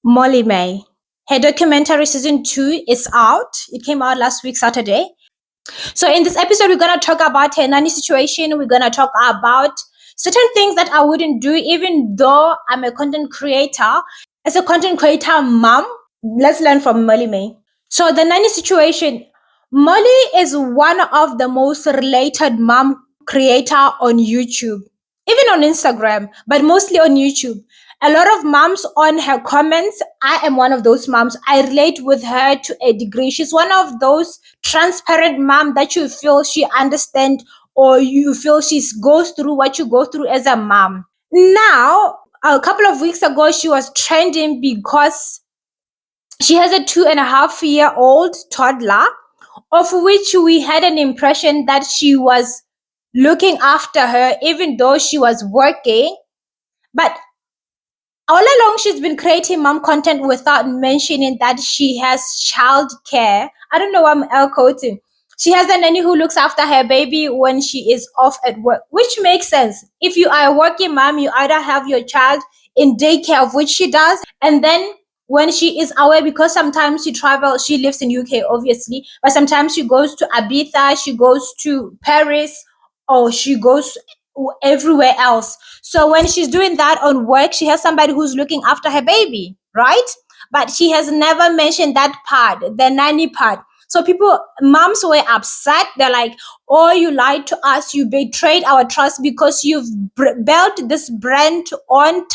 Molly May. Her documentary season 2 is out. It came out last week, Saturday. So in this episode, we're going to talk about her nanny situation. We're going to talk about certain things that I wouldn't do, even though I'm a content creator. As a content creator mom, let's learn from Molly May. So the nanny situation, Molly is one of the most related mom creator on YouTube, even on Instagram, but mostly on YouTube. A lot of moms on her comments. I am one of those moms. I relate with her to a degree. She's one of those transparent mom that you feel she understands, or you feel she goes through what you go through as a mom. Now, a couple of weeks ago, she was trending because she has a 2.5-year-old toddler, of which we had an impression that she was looking after her, even though she was working. But all along, she's been creating mom content without mentioning that she has child care. I don't know why I'm air quoting. She has a nanny who looks after her baby when she is off at work, which makes sense. If you are a working mom, you either have your child in daycare, of which she does, and then when she is away, because sometimes she travels, she lives in UK, obviously, but sometimes she goes to Ibiza, she goes to Paris, or she goes everywhere else. So when she's doing that on work, she has somebody who's looking after her baby, right? But she has never mentioned that part, the nanny part. So moms were upset. They're like, oh, you lied to us. You betrayed our trust because you've built this brand on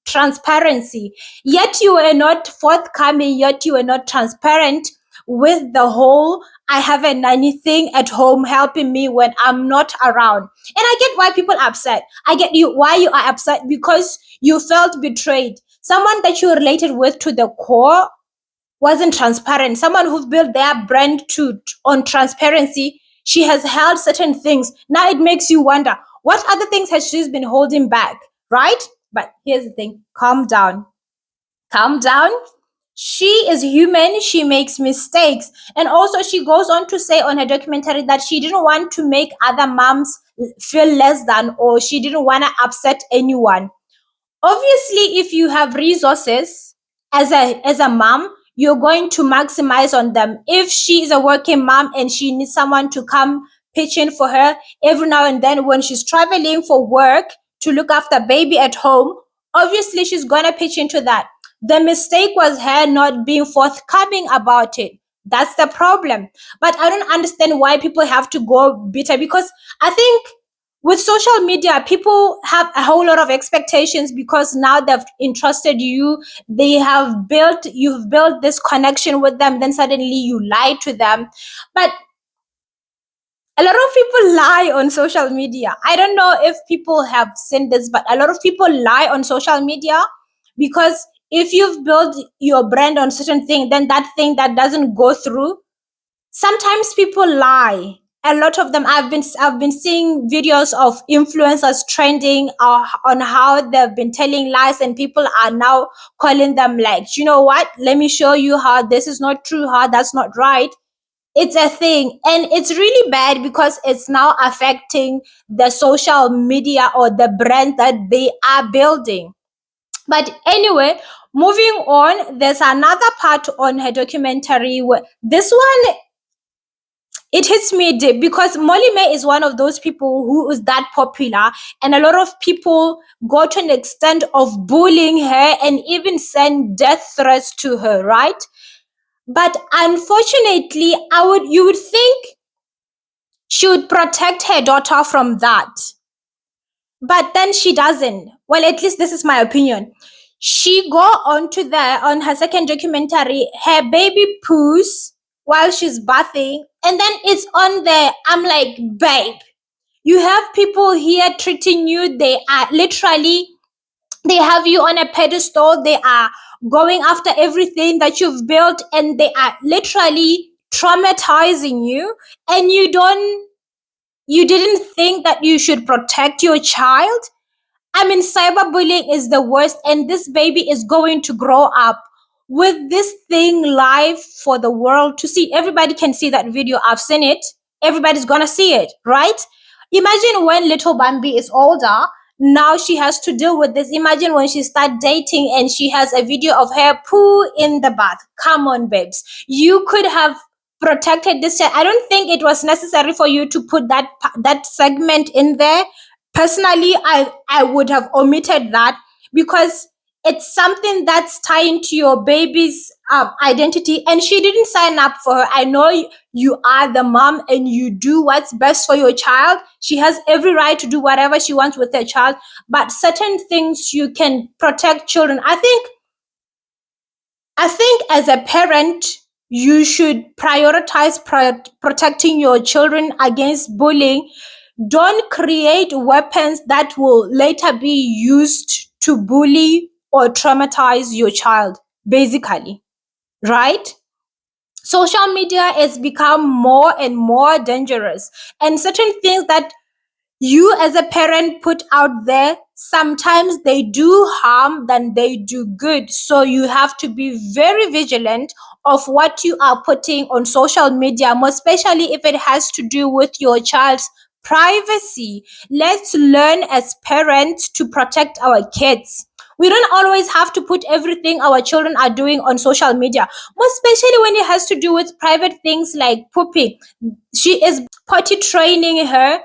transparency. Yet you were not forthcoming, yet you were not transparent with the whole I have a nanny thing at home helping me when I'm not around. And I get why people are upset. I get why you are upset, because you felt betrayed. Someone that you related with to the core wasn't transparent. Someone who built their brand on transparency, she has held certain things. Now it makes you wonder, what other things has she been holding back, right? But here's the thing, calm down. Calm down. She is human. She makes mistakes. And also, she goes on to say on her documentary that she didn't want to make other moms feel less than, or she didn't want to upset anyone. Obviously, if you have resources as a mom, you're going to maximize on them. If she is a working mom and she needs someone to come pitch in for her every now and then when she's traveling for work to look after baby at home, obviously she's going to pitch into that. The mistake was her not being forthcoming about it. That's the problem. But I don't understand why people have to go bitter, because I think with social media, people have a whole lot of expectations because now they've entrusted you. You've built this connection with them, then suddenly you lie to them. But a lot of people lie on social media. I don't know if people have seen this, but a lot of people lie on social media because if you've built your brand on certain thing, then that thing that doesn't go through, sometimes people lie. A lot of them, I've been seeing videos of influencers trending on how they've been telling lies, and people are now calling them like, you know what, let me show you how this is not true, how that's not right. It's a thing, and it's really bad because it's now affecting the social media or the brand that they are building. But anyway, moving on, there's another part on her documentary where this one, it hits me deep because Molly May is one of those people who is that popular, and a lot of people go to an extent of bullying her and even send death threats to her, right? But unfortunately, you would think she would protect her daughter from that. But then she doesn't. Well, at least this is my opinion. She go on her second documentary, her baby poos while she's bathing, and then it's on there. I'm like, babe, you have people here treating you. They have you on a pedestal. They are going after everything that you've built, and they are literally traumatizing you, and you didn't think that you should protect your child. I mean, cyberbullying is the worst, and this baby is going to grow up with this thing live for the world to see. Everybody can see that video. I've seen it. Everybody's gonna see it, right? Imagine when little Bambi is older now she has to deal with this. Imagine when she start dating and she has a video of her poo in the bath. Come on, babes. You could have protected this child. I don't think it was necessary for you to put that segment in there. Personally, I would have omitted that, because it's something that's tying to your baby's identity, and she didn't sign up for her. I know you are the mom and you do what's best for your child. She has every right to do whatever she wants with her child, but certain things you can protect children. I think as a parent, you should prioritize protecting your children against bullying. Don't create weapons that will later be used to bully or traumatize your child, basically, right? Social media has become more and more dangerous, and certain things that you as a parent put out there, sometimes they do harm than they do good. So you have to be very vigilant of what you are putting on social media, more especially if it has to do with your child's privacy. Let's learn as parents to protect our kids. We don't always have to put everything our children are doing on social media, more especially when it has to do with private things like pooping. She is potty training her.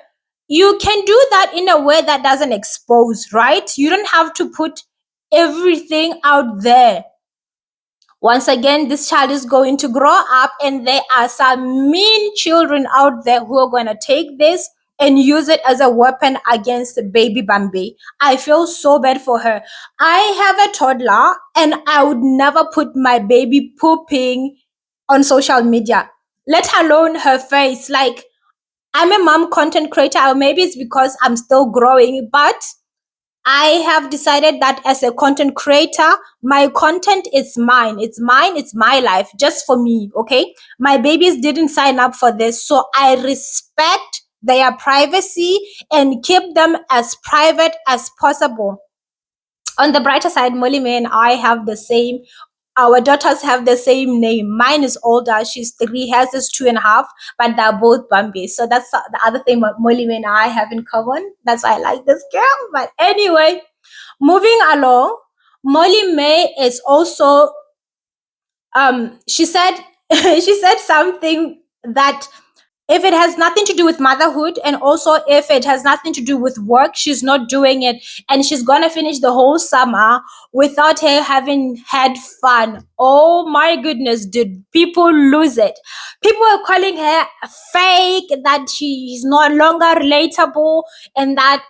You can do that in a way that doesn't expose, right? You don't have to put everything out there. Once again, this child is going to grow up, and there are some mean children out there who are going to take this and use it as a weapon against baby Bambi. I feel so bad for her. I have a toddler, and I would never put my baby pooping on social media, let alone her face. Like, I'm a mom content creator, or maybe it's because I'm still growing, but I have decided that as a content creator, my content is mine. It's mine. It's my life, just for me. Okay. My babies didn't sign up for this. So I respect their privacy and keep them as private as possible. On the brighter side, Molly May and I have the same. Our daughters have the same name. Mine is older. She's 3, hers is 2.5, but they're both Bambi. So that's the other thing what Molly May and I have in common. That's why I like this girl. But anyway, moving along, Molly May is also she said she said something that if it has nothing to do with motherhood, and also if it has nothing to do with work, she's not doing it, and she's gonna finish the whole summer without her having had fun. Oh my goodness, did people lose it? People are calling her fake, that she's no longer relatable, and that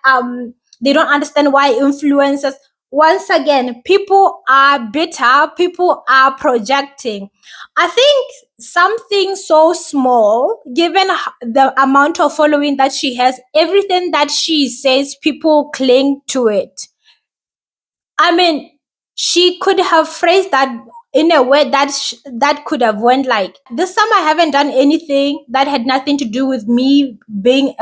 they don't understand why influencers. Once again, people are bitter, people are projecting. I think something so small, given the amount of following that she has, everything that she says, people cling to it. I mean, she could have phrased that in a way that that could have went like, this summer I haven't done anything that had nothing to do with me being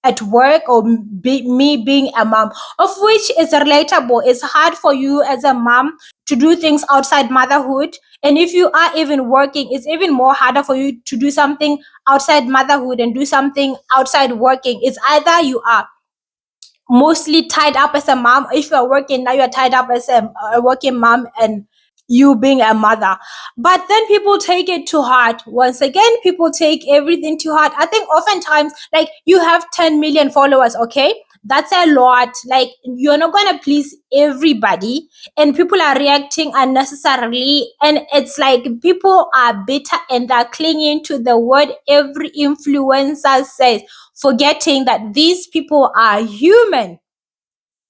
at work, or me being a mom, of which is relatable. It's hard for you as a mom to do things outside motherhood, and if you are even working, it's even more harder for you to do something outside motherhood and do something outside working. It's either you are mostly tied up as a mom. If you're working now, you're tied up as a working mom, and you being a mother. But then people take it to heart. Once again, people take everything to heart. I think oftentimes, like, you have 10 million followers, okay? That's a lot. Like, you're not going to please everybody, and people are reacting unnecessarily. And it's like people are bitter and they're clinging to the word every influencer says, forgetting that these people are human.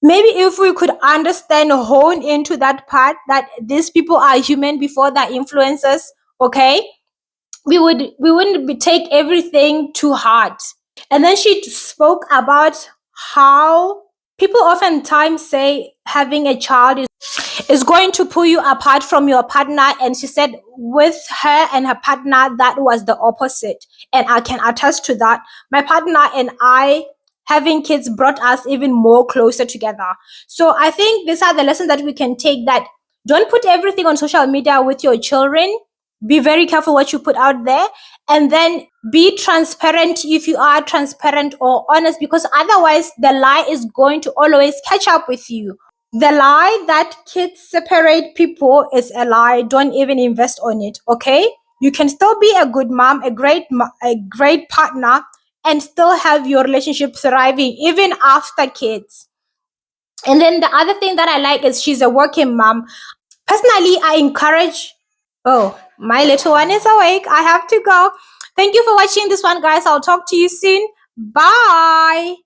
Maybe if we could understand, hone into that part, that these people are human before they're influencers, okay, we wouldn't take everything to heart. And then she spoke about how people oftentimes say having a child is going to pull you apart from your partner. And she said with her and her partner, that was the opposite. And I can attest to that. My partner and I, having kids brought us even more closer together. So I think these are the lessons that we can take, that don't put everything on social media with your children. Be very careful what you put out there, and then be transparent if you are transparent or honest, because otherwise the lie is going to always catch up with you. The lie that kids separate people is a lie. Don't even invest on it, okay? You can still be a good mom, a great partner, and still have your relationship thriving even after kids. And then the other thing that I like is she's a working mom. Personally, I encourage. Oh, my little one is awake. I have to go. Thank you for watching this one, guys. I'll talk to you soon. Bye.